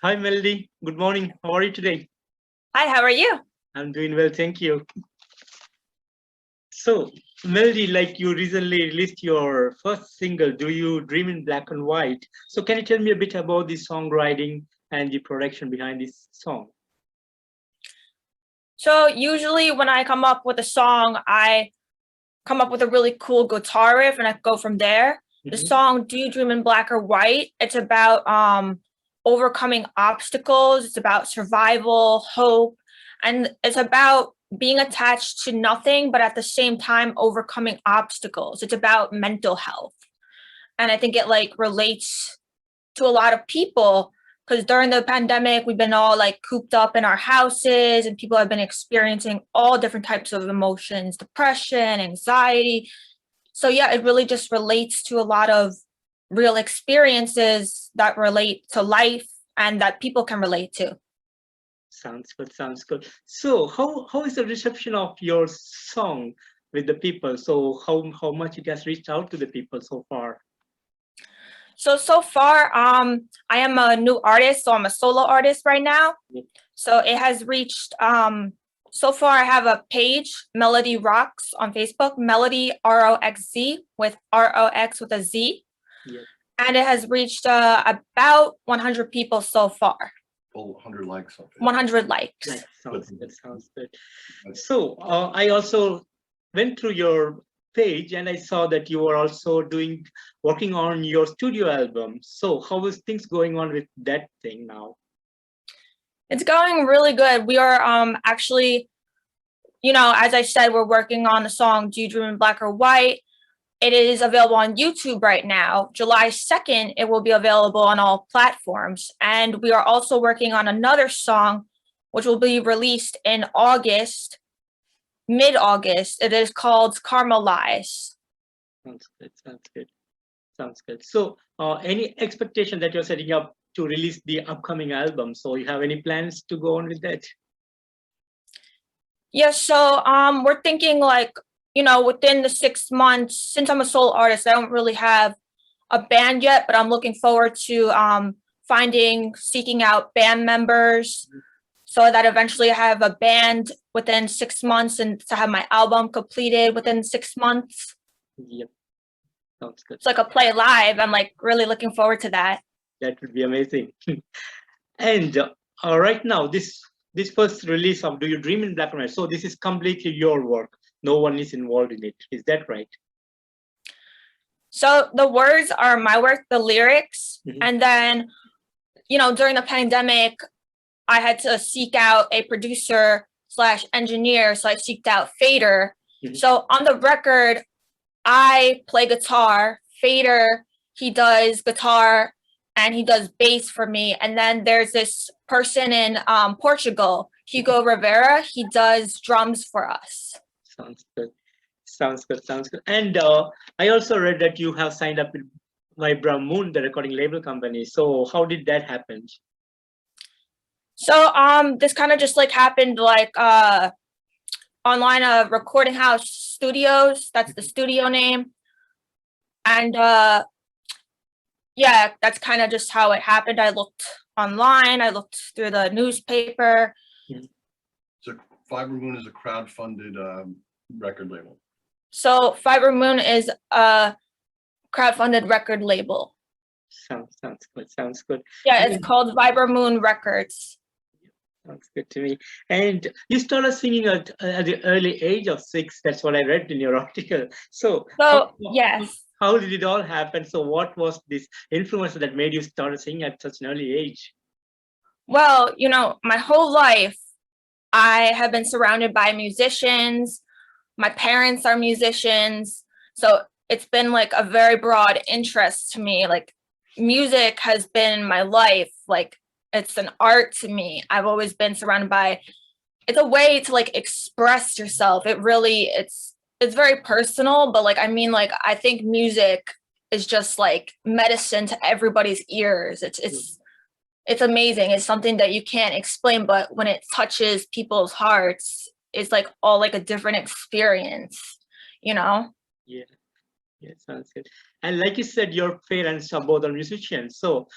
Hi, Melody. Good morning. How are you today? Hi, how are you? I'm doing well, thank you. So, Melody, like you recently released your first single, Do You Dream in Black and White? So, can you tell me a bit about the songwriting and the production behind this song? So usually when I come up with a song, I come up with a really cool guitar riff and I go from there. The Mhm. song Do You Dream in Black or White? It's about overcoming obstacles, it's about survival, hope, and it's about being attached to nothing, but at the same time overcoming obstacles. It's about mental health. And I think it like relates to a lot of people because during the pandemic we've been all like cooped up in our houses and people have been experiencing all different types of emotions, depression, anxiety. So yeah, it really just relates to a lot of real experiences that relate to life and that people can relate to. Sounds good, sounds good. So, how is the reception of your song with the people? So, how much it has reached out to the people so far? So far, I am a new artist, so I'm a solo artist right now. Yep. So it has reached so far I have a page, Melody Roxz on Facebook, Melody Roxz with Rox with a Z. Yep. And it has reached about 100 people so far. Oh, 100 likes on Facebook. 100 likes. Nice. Sounds good. Sounds good. So I also went through your page and I saw that you were also working on your studio album. So how is things going on with that thing now? It's going really good. We are actually, as I said, we're working on the song Do You Dream in Black or White? It is available on YouTube right now. July 2nd, it will be available on all platforms. And we are also working on another song, which will be released in August, mid-August. It is called Caramelize. Sounds good. Sounds good. Sounds good. So any expectation that you're setting up to release the upcoming album? So you have any plans to go on with that? Yeah, so we're thinking like, within the 6 months, since I'm a solo artist, I don't really have a band yet, but I'm looking forward to seeking out band members so that eventually I have a band within 6 months and to have my album completed within 6 months. Yep. Sounds good. It's like a play live. I'm like really looking forward to that. That would be amazing. And right now, this first release of Do You Dream in Black and White? So this is completely your work. No one is involved in it. Is that right? So the words are my work, the lyrics, Mhm. and then, during the pandemic, I had to seek out a producer / engineer. So I seeked out Fader. Mhm. So on the record, I play guitar. Fader, he does guitar and he does bass for me. And then there's this person in Portugal, Hugo Rivera. He does drums for us. Sounds good. Sounds good. Sounds good. And I also read that you have signed up with Vibra Moon, the recording label company. So how did that happen? So this kind of just like happened like online Recording House Studios. That's the studio name. And yeah, that's kind of just how it happened. I looked online, I looked through the newspaper. So Fiber Moon is a crowd-funded record label. So Fiber Moon is a crowdfunded record label. Sounds good. Sounds good. Yeah, it's called Fiber Moon Records. Sounds good to me. And you started singing at the early age of 6. That's what I read in your article. So Yes. how did it all happen? So what was this influence that made you start singing at such an early age? Well, my whole life, I have been surrounded by musicians. My parents are musicians. So it's been like a very broad interest to me. Like music has been my life. Like it's an art to me. I've always been surrounded by, it's a way to like express yourself. It's very personal, but like, I think music is just like medicine to everybody's ears. It's amazing. It's something that you can't explain, but when it touches people's hearts, it's like all like a different experience, you know? Yeah. Yeah, sounds good. And like you said, your parents are both are musicians. So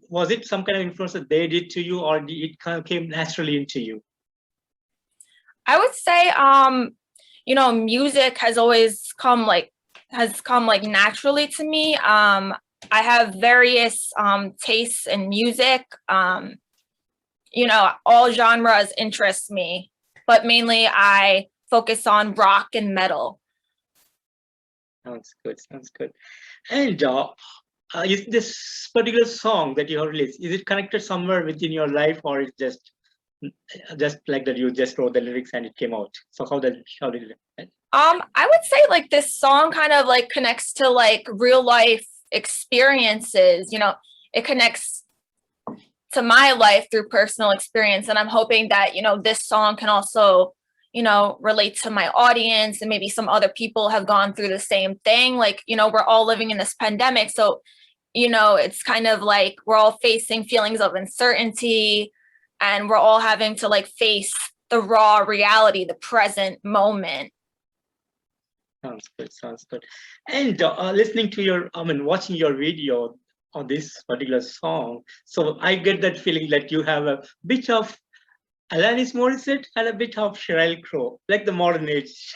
was it some kind of influence that they did to you, or it kind of came naturally into you? I would say, music has come like naturally to me. I have various tastes in music. All genres interest me, but mainly I focus on rock and metal. Sounds good. Sounds good. And is this particular song that you have released, is it connected somewhere within your life, or it's just like that you just wrote the lyrics and it came out? So how did it? I would say like this song kind of like connects to like real life experiences. It connects to my life through personal experience, and I'm hoping that this song can also relate to my audience, and maybe some other people have gone through the same thing. Like, we're all living in this pandemic, so it's kind of like we're all facing feelings of uncertainty, and we're all having to like face the raw reality, the present moment. Sounds good. Sounds good. And listening to watching your video on this particular song, so I get that feeling that you have a bit of Alanis Morissette and a bit of Sheryl Crow, like the modern age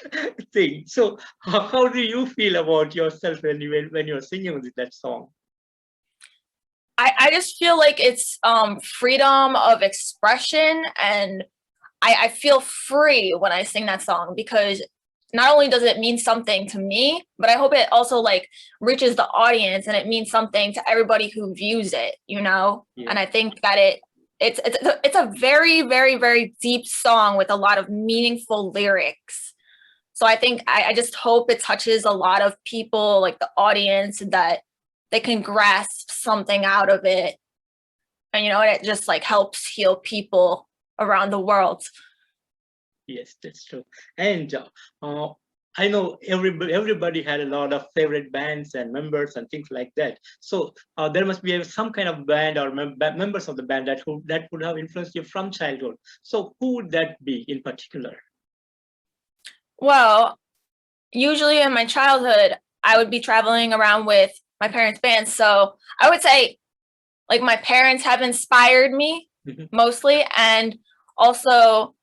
thing. So how do you feel about yourself when you're singing that song? I just feel like it's freedom of expression, and I feel free when I sing that song, because not only does it mean something to me, but I hope it also like reaches the audience and it means something to everybody who views it, Yeah. And I think that it's a very, very, very deep song with a lot of meaningful lyrics. So I think I just hope it touches a lot of people, like the audience, that they can grasp something out of it. And, it just like helps heal people around the world. Yes, that's true. And I know everybody had a lot of favorite bands and members and things like that. So there must be some kind of band or members of the band that would have influenced you from childhood. So who would that be in particular? Well, usually in my childhood, I would be traveling around with my parents' band. So I would say like my parents have inspired me mostly. And also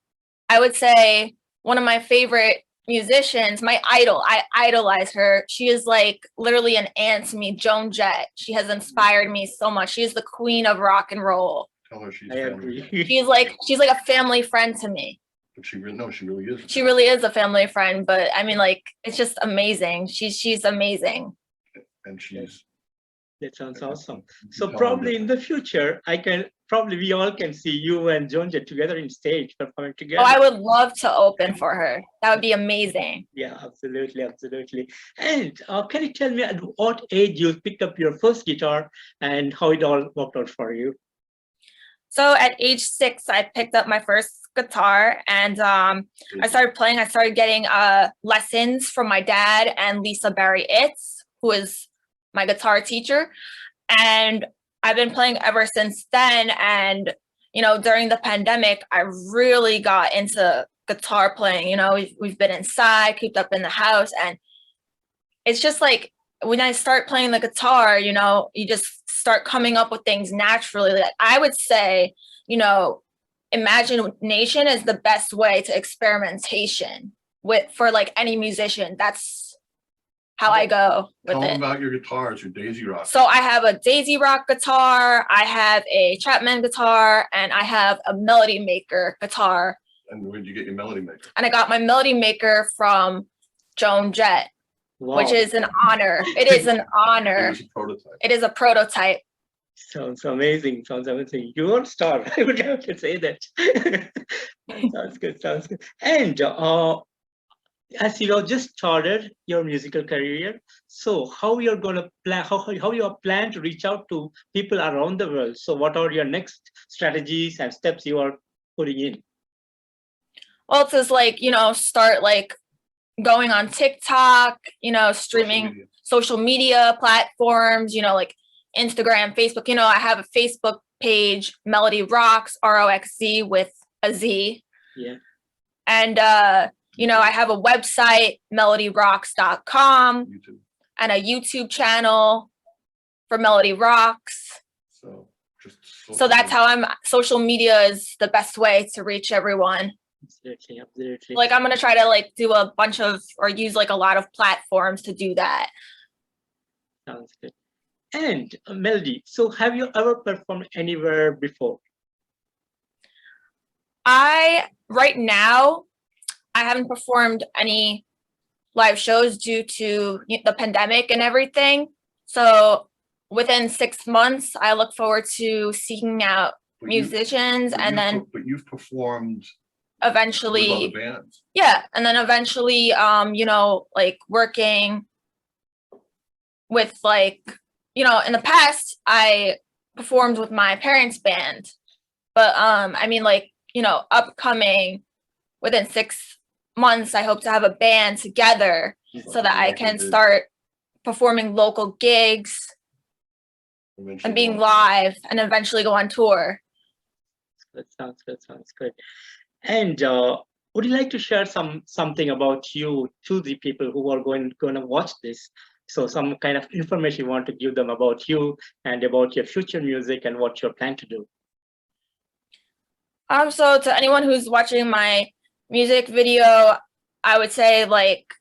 I would say one of my favorite musicians, my idol, I idolize her. She is like literally an aunt to me, Joan Jett. She has inspired me so much. She is the queen of rock and roll. Tell her she's I agree. She's like a family friend to me. But she really is. She really is a family friend, but I mean, like, it's just amazing. She's amazing. And she's. That sounds awesome. So probably in the future, we all can see you and Joan Jett together in stage performing together. Oh, I would love to open for her. That would be amazing. Yeah, absolutely, absolutely. And can you tell me at what age you picked up your first guitar and how it all worked out for you? So at age 6, I picked up my first guitar, and I started playing. I started getting lessons from my dad and Lisa Barry-Itz, who is my guitar teacher, and I've been playing ever since then. And during the pandemic, I really got into guitar playing. We've been inside, cooped up in the house, and it's just like when I start playing the guitar, you just start coming up with things naturally. Like I would say, imagination is the best way to experimentation for like any musician. That's how I go with Tell it. them about your guitars, your Daisy Rock. So I have a Daisy Rock guitar, I have a Chapman guitar, and I have a Melody Maker guitar. And where did you get your Melody Maker? And I got my Melody Maker from Joan Jett, which is an honor. It is an honor. It is a prototype. It is a prototype. Sounds amazing. Sounds amazing. You're a star. I would have to say that. Sounds good. Sounds good. And as you have just started your musical career, so how you're going to plan? How you are plan to reach out to people around the world? So what are your next strategies and steps you are putting in? Well, it's just like start like going on TikTok, streaming social media platforms, like Instagram, Facebook. I have a Facebook page, Melody Roxz, ROXZ with a Z. Yeah. And I have a website, melodyroxz.com. and a YouTube channel for Melody Roxz. So just. So that's how social media is the best way to reach everyone. Absolutely, absolutely. Like I'm gonna try to like do a bunch of or use like a lot of platforms to do that. Sounds good. And Melody, so have you ever performed anywhere before? Right now, I haven't performed any live shows due to the pandemic and everything. So within 6 months, I look forward to seeking out musicians and then But you've performed eventually with other bands. Yeah, and then eventually like working with like in the past I performed with my parents' band, but I mean like upcoming within 6 months I hope to have a band together so that I can start performing local gigs and being live and eventually go on tour. That sounds good. Sounds good. And would you like to share something about you to the people who are going to watch this? So some kind of information you want to give them about you and about your future music and what you're planning to do. So to anyone who's watching my music video, I would say like,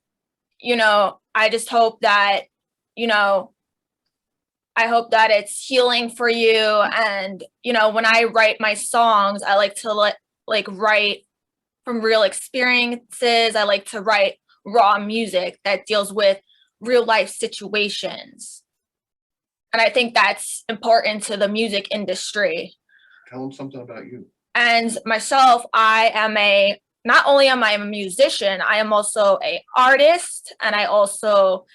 I just hope that, I hope that it's healing for you. And, when I write my songs, I like to write from real experiences. I like to write raw music that deals with real life situations. And I think that's important to the music industry. Tell them something about you. And myself, not only am I a musician, I am also an artist, and I also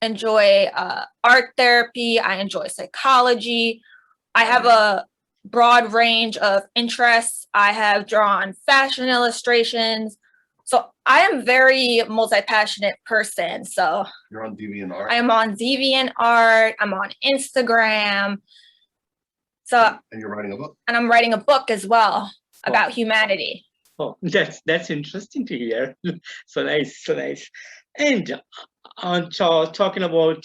enjoy art therapy. I enjoy psychology. I have a broad range of interests. I have drawn fashion illustrations. So I am very multi-passionate person. So You're on DeviantArt. I am on DeviantArt. I'm on Instagram. So and you're writing a book. And I'm writing a book as well about humanity. Oh, that's interesting to hear. So nice, so nice. And talking about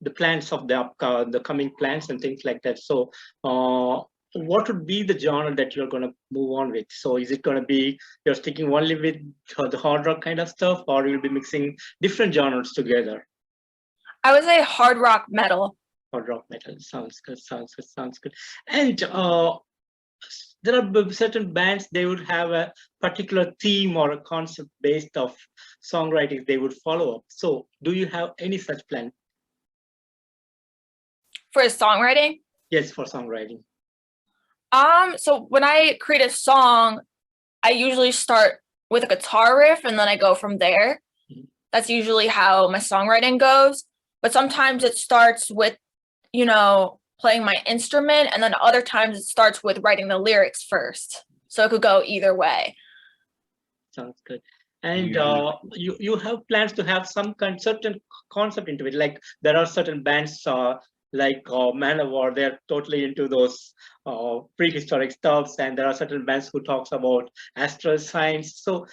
the plans of the coming plans and things like that. So what would be the genre that you're going to move on with? So is it going to be you're sticking only with the hard rock kind of stuff, or you'll be mixing different genres together? I would say hard rock metal. Hard rock metal. Sounds good, sounds good, sounds good. And there are certain bands, they would have a particular theme or a concept based of songwriting they would follow up. So do you have any such plan? For songwriting? Yes, for songwriting. So when I create a song, I usually start with a guitar riff and then I go from there. Mm-hmm. That's usually how my songwriting goes. But sometimes it starts with, playing my instrument, and then other times it starts with writing the lyrics first. So it could go either way. Sounds good. And you have plans to have some certain concept into it, like there are certain bands like Manowar, they're totally into those prehistoric stuffs, and there are certain bands who talks about astral science. So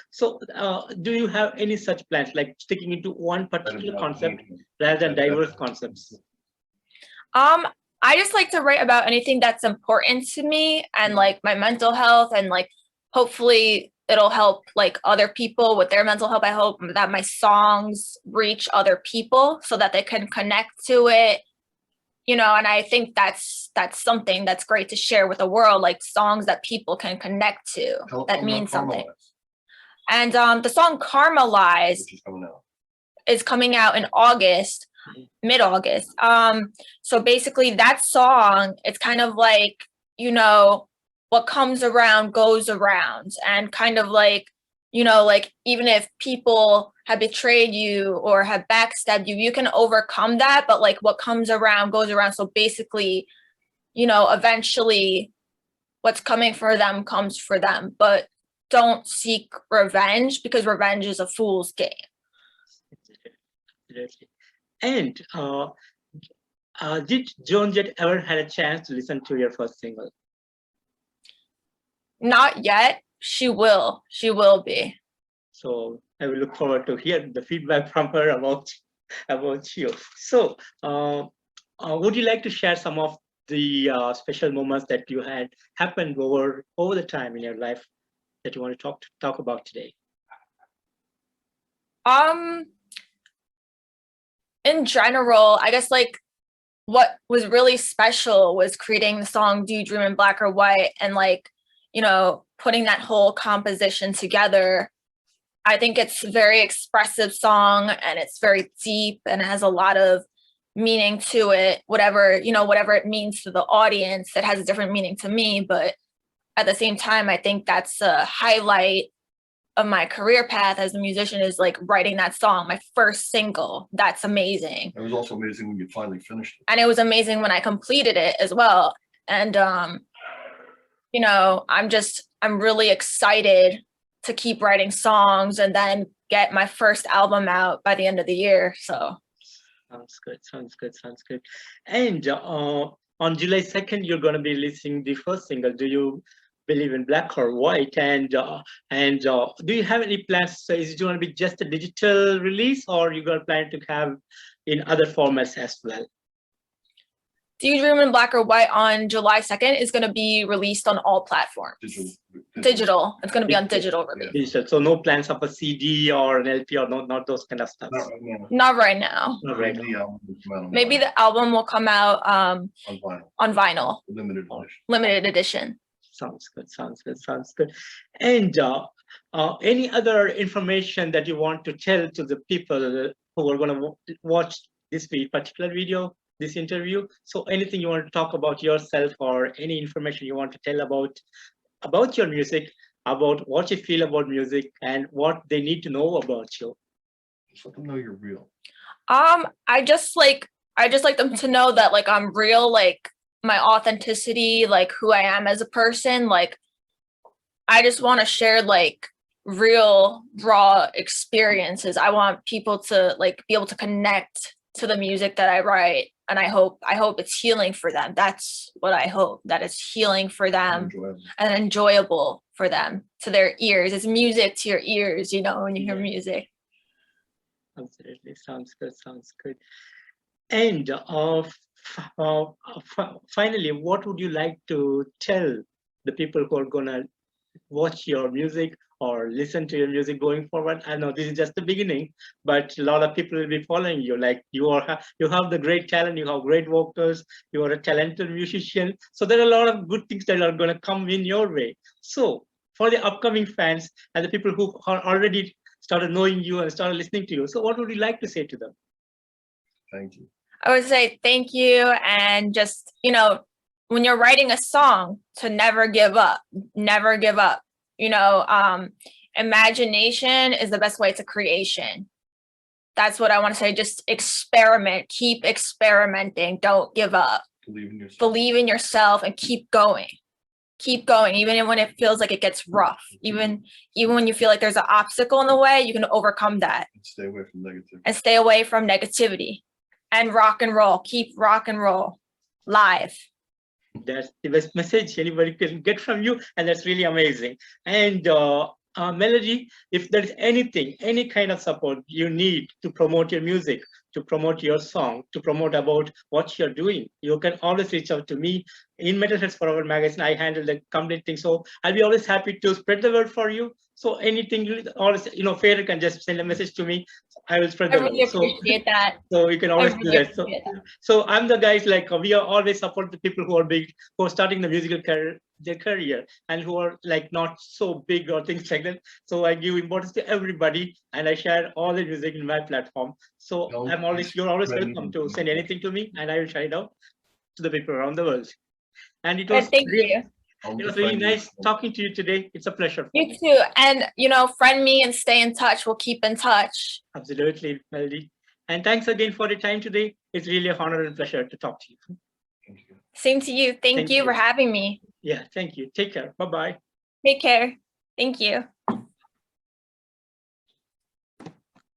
do you have any such plans, like sticking into one particular concept rather than diverse concepts? I just like to write about anything that's important to me and like my mental health, and like hopefully it'll help like other people with their mental health. I hope that my songs reach other people so that they can connect to it, and I think that's something that's great to share with the world, like songs that people can connect to that mean something. And the song Karmalize is coming out in August. Mid-August. So basically that song, it's kind of like, what comes around goes around, and kind of like, like even if people have betrayed you or have backstabbed you, you can overcome that, but like what comes around goes around. So basically, eventually what's coming for them comes for them, but don't seek revenge, because revenge is a fool's game. And did Joan Jett ever had a chance to listen to your first single? Not yet. She will. She will be. So I will look forward to hear the feedback from her about about you. So, would you like to share some of the special moments that you had happened over the time in your life that you want to talk about today? In general, I guess like what was really special was creating the song Do You Dream in Black or White, and like, you know, putting that whole composition together. I think it's a very expressive song, and it's very deep, and it has a lot of meaning to it. Whatever, you know, whatever it means to the audience, it has a different meaning to me. But at the same time, I think that's a highlight of my career path as a musician, is like writing that song, my first single. That's amazing. It was also amazing when you finally finished it. And it was amazing when I completed it as well. And you know, I'm really excited to keep writing songs and then get my first album out by the end of the year. So sounds good, sounds good, sounds good. And on July 2nd, you're going to be releasing the first single, Do You Believe in Black or White? And do you have any plans? So is it going to be just a digital release, or you got plan to have in other formats as well? Do You Dream in Black or White on July 2nd is going to be released on all platforms. Digital. It's going to be on digital release. Digital. So no plans of a CD or an LP or not those kind of stuff. Not right now. Not right now. Maybe the album will come out on vinyl. on vinyl. Limited edition. Limited edition. Sounds good. Sounds good. Sounds good. And any other information that you want to tell to the people who are going to watch this particular video, this interview? So anything you want to talk about yourself, or any information you want to tell about your music, about what you feel about music, and what they need to know about you? Just let them know you're real. I just like them to know that like I'm real, like my authenticity, like who I am as a person. Like I just want to share like real raw experiences. I want people to like be able to connect to the music that I write, and I hope it's healing for them. That's what I hope, that it's healing for them and enjoyable for them, to their ears. It's music to your ears, you know, when you hear music. Absolutely. Sounds good. Sounds good. And finally, what would you like to tell the people who are gonna watch your music or listen to your music going forward? I know this is just the beginning, but a lot of people will be following you. Like you have the great talent, you have great vocals, you are a talented musician. So there are a lot of good things that are going to come in your way. So for the upcoming fans and the people who are already started knowing you and started listening to you, so what would you like to say to them? Thank you. I would say thank you, and just, you know, when you're writing a song, to never give up. Never give up. You know, imagination is the best way to creation. That's what I want to say. Just experiment. Keep experimenting. Don't give up. Believe in yourself. Believe in yourself and keep going. Keep going, even when it feels like it gets rough. Even when you feel like there's an obstacle in the way, you can overcome that. And stay away from negativity. And stay away from negativity. And rock and roll. Keep rock and roll live. That's the best message anybody can get from you, and that's really amazing. And Melody, if there is anything, any kind of support you need to promote your music, to promote your song, to promote about what you're doing, you can always reach out to me. In Metalheads Forever magazine, I handle the complete thing, so I'll be always happy to spread the word for you. So anything you always, you know, Fair can just send a message to me. I will spread the word. I really appreciate that. So you can always do that. So I'm the guys, like we are always support the people who are big, who are starting the musical career, their career, and who are like not so big or things like that. So I give importance to everybody, and I share all the music in my platform. So you're always welcome to send anything to me, and I will share it out to the people around the world. And it was It was really nice talking to you today. It's a pleasure. You too. And, you know, friend me and stay in touch. We'll keep in touch. Absolutely, Melody. And thanks again for the time today. It's really an honor and pleasure to talk to you. Thank you. Same to you. Thank you for having me. Yeah, thank you. Take care. Bye-bye. Take care. Thank you.